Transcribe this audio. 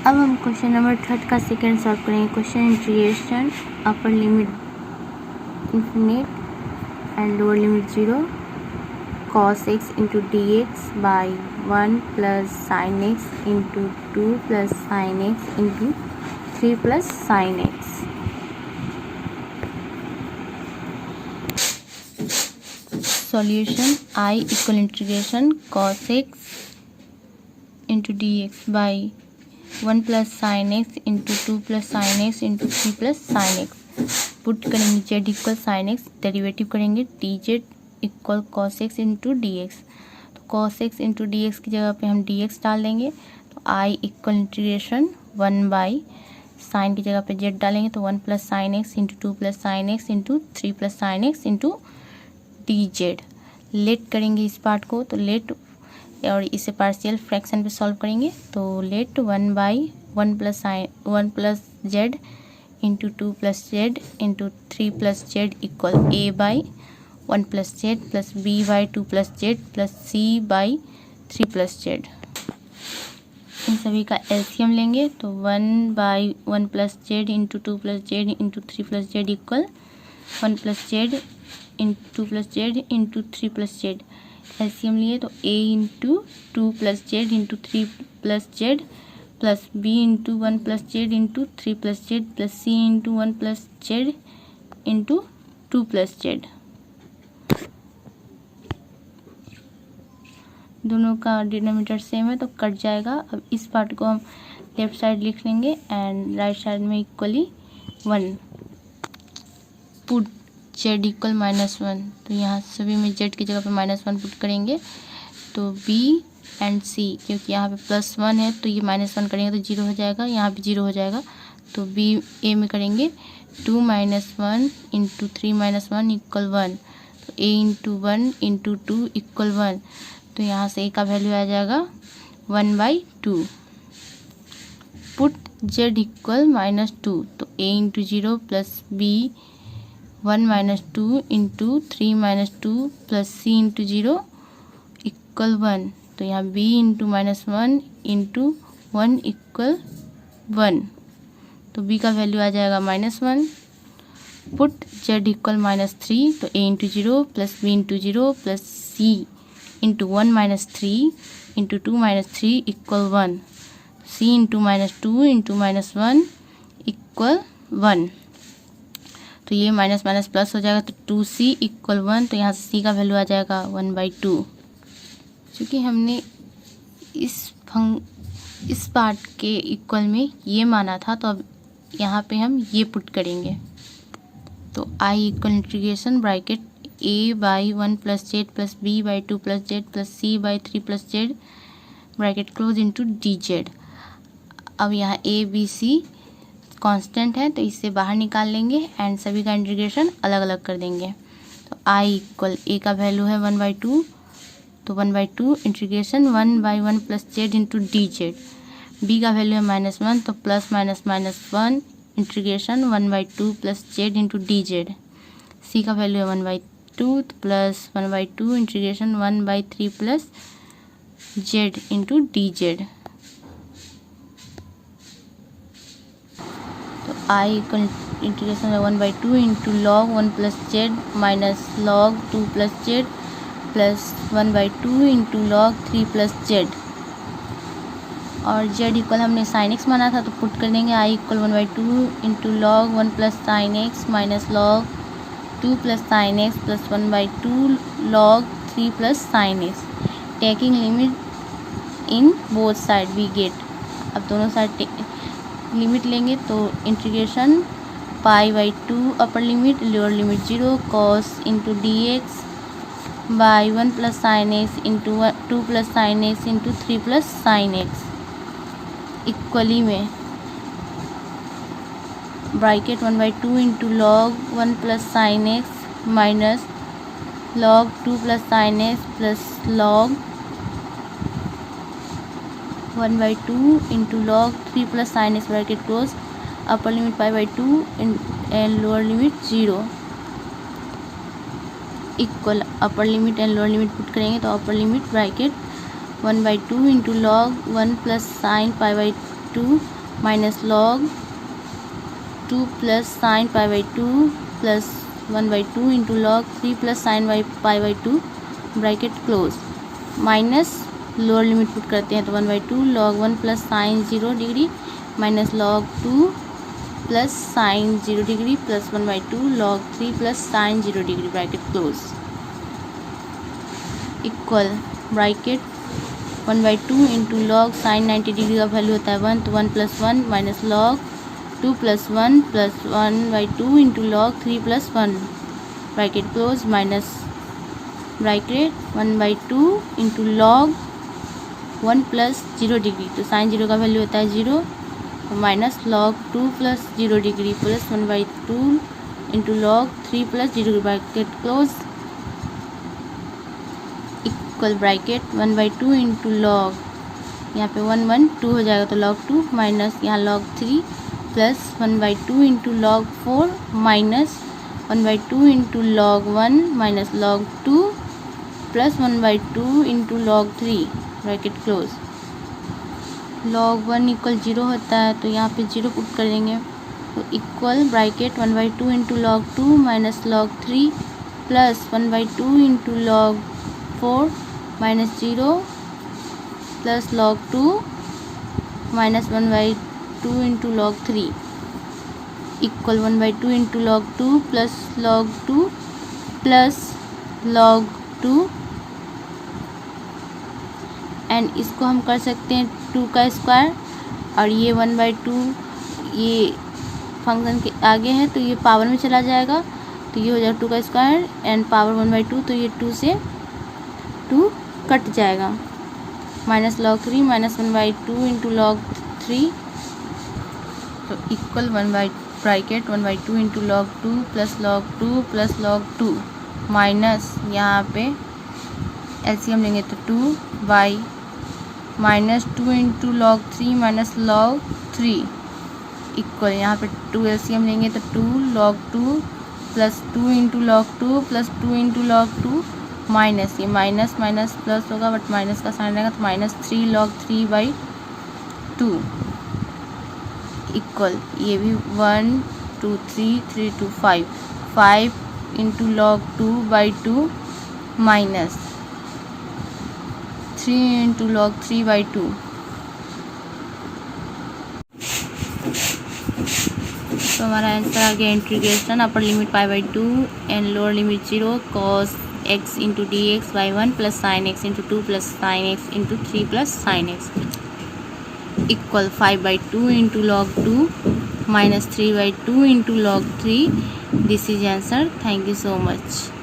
अब हम question number 3 का सेकेंड सॉल्व करेंगे। Question integration upper limit infinite and lower limit 0 cos x into d x by 1 plus sine x into 2 plus sine x into 3 plus sine x. Solution I equal integration cos x into d x by 1 plus sine x into 2 plus sine x into 3 plus sine x. Put करेंगे z equal sine x, derivative करेंगे d Z equal cos x into d x. तो cos x into d x की जगह पे हम d x डाल देंगे। तो I equal integration 1 by sine की जगह पे जेड डालेंगे तो 1 plus sine x into 2 plus sine x into 3 plus sine x into d z. Let करेंगे इस पार्ट को, तो लेट और इसे पार्शियल फ्रैक्शन पे सॉल्व करेंगे। तो let 1 by 1 plus z into 2 plus z into 3 plus z equal A by 1 plus z plus B by 2 plus z plus C by 3 plus z. इन सभी का एलसीएम लेंगे तो 1 by 1 plus z into 2 plus z into 3 plus z equal 1 plus z into 2 plus z into 3 plus z. LCM लिए तो a into 2 plus z into 3 plus z plus b into 1 plus z into 3 plus z plus c into 1 plus z into 2 plus Z. दोनों का denominator same है तो cut जाएगा। अब इस part को हम लेफ्ट साइड लिख लेंगे एंड राइट साइड में इक्वली 1। पुट जेड इक्वल -1, तो यहाँ सभी में जेड की जगह पे -1 पुट करेंगे। तो बी एंड सी, क्योंकि यहाँ पे +1 है तो ये -1 करेंगे तो 0 हो जाएगा, यहाँ पे 0 हो जाएगा। तो बी ए में करेंगे 2 - 1 इंटू 3 - 1 इक्वल 1। तो ए इंटू 1 इंटू 2 इक्वल 1। तो यहाँ से ए का वैल्यू आ जाएगा 1/2। पुट जेड इक्वल -2, तो A into 0 plus B 1 - 2 into 3 - 2 plus C into 0 equal 1। तो यहाँ b इंटू -1 इंटू 1 इक्वल 1। तो b का वैल्यू आ जाएगा -1। पुट z इक्वल -3, तो a into 0 plus b into 0 plus c into 1 - 3 into 2 - 3 equal 1। c into -2 into -1 equal 1। तो ये minus minus plus हो जाएगा तो 2c इक्वल 1। तो यहाँ से c का वैल्यू आ जाएगा 1/2। क्योंकि हमने इस पार्ट के इक्वल में ये माना था तो अब यहाँ पे हम ये पुट करेंगे। तो i equal integration bracket a by 1 plus z plus b by 2 plus z plus c by 3 plus Z bracket close into d Z. अब यहाँ a b c कांस्टेंट है तो इससे बाहर निकाल लेंगे एंड सभी का इंटीग्रेशन अलग अलग कर देंगे। तो i इक्वल a का वैल्यू है 1/2, तो 1/2 integration 1 by 1 plus z into d Z. b का वैल्यू है -1, तो plus minus -1 integration 1/2 plus z into d Z. c का वैल्यू है 1/2, तो plus 1/2 integration 1/3 plus z into d Z. I equal integration 1/2 into log 1 plus Z minus log 2 plus z plus 1/2 into log 3 plus z. और z equal हमने sine x माना था तो put कर देंगे I equal 1/2 into log 1 plus sine x minus log 2 plus sine x plus 1/2 log 3 plus sine x. Taking limit in both side we get. अब दोनों side limit लेंगे तो integration π/2 upper limit lower limit 0 cos into d x by 1 plus sine x into 2 plus sine x into 3 plus sine x equally में bracket 1/2 into log 1 plus sine x minus log 2 plus sine x plus log 1/2 into log 3 plus sine x bracket close upper limit π/2 and lower limit 0 equal upper limit and lower limit put करेंगे तो upper limit bracket 1/2 into log 1 plus sine 2 minus log 2 plus sine pi by 2 plus 1/2 into log 3 plus sine pi by 2 bracket close minus lower limit put करते हैं तो 1/2 log 1 plus sign 0 degree minus log 2 plus sign 0 degree plus 1/2 log 3 plus sign 0 degree bracket close equal bracket 1/2 into log sign 90 degree का value होता है 1 तो 1 plus 1 minus log 2 plus 1 plus 1/2 into log 3 plus 1 bracket close minus bracket 1/2 into log 1 plus 0 degree तो sign 0 का value होता है 0 minus log 2 plus 0 degree plus 1/2 into log 3 plus 0 bracket close equal bracket 1/2 into log यहाँ पे 1 1 2 हो जाएगा तो log 2 minus यहाँ log 3 plus 1/2 into log 4 minus 1/2 into log 1 minus log 2 plus 1/2 into log 3 bracket close log 1 equal 0 होता है तो यहाँ पे 0 पुट कर देंगे तो equal bracket 1/2 into log 2 minus log 3 plus 1/2 into log 4 minus 0 plus log 2 minus 1/2 into log 3 equal 1/2 into log 2 plus log 2 plus log 2 and इसको हम कर सकते हैं 2 का स्क्वायर और ये 1/2 ये फंक्शन के आगे है तो ये पावर में चला जाएगा तो ये हो जाएगा 2 का स्क्वायर एंड पावर 1/2 तो ये 2 से 2 कट जाएगा minus log 3 minus 1/2 into log 3 तो equal bracket 1/2 into log 2 plus log 2 plus log 2 minus यहाँ पे एलसीएम लेंगे तो 2 by minus 2 into log 3 minus log 3 equal यहाँ पे 2 एलसीएम लेंगे तो 2 log 2 plus 2 into log 2 plus 2 into log 2 minus ये माइनस माइनस प्लस होगा बट माइनस का साइन रहेगा तो माइनस 3 log 3/2 इक्वल ये भी 1 2 3 3 2 5 into log 2/2 minus 3 into log 3/2 तो हमारा आंसर आ गया integration upper limit π/2 and lower limit 0 cos x into d x by 1 plus sine x into 2 plus sine x into 3 plus sine x equal 5/2 into log 2 minus 3/2 into log 3 this is answer thank you so much.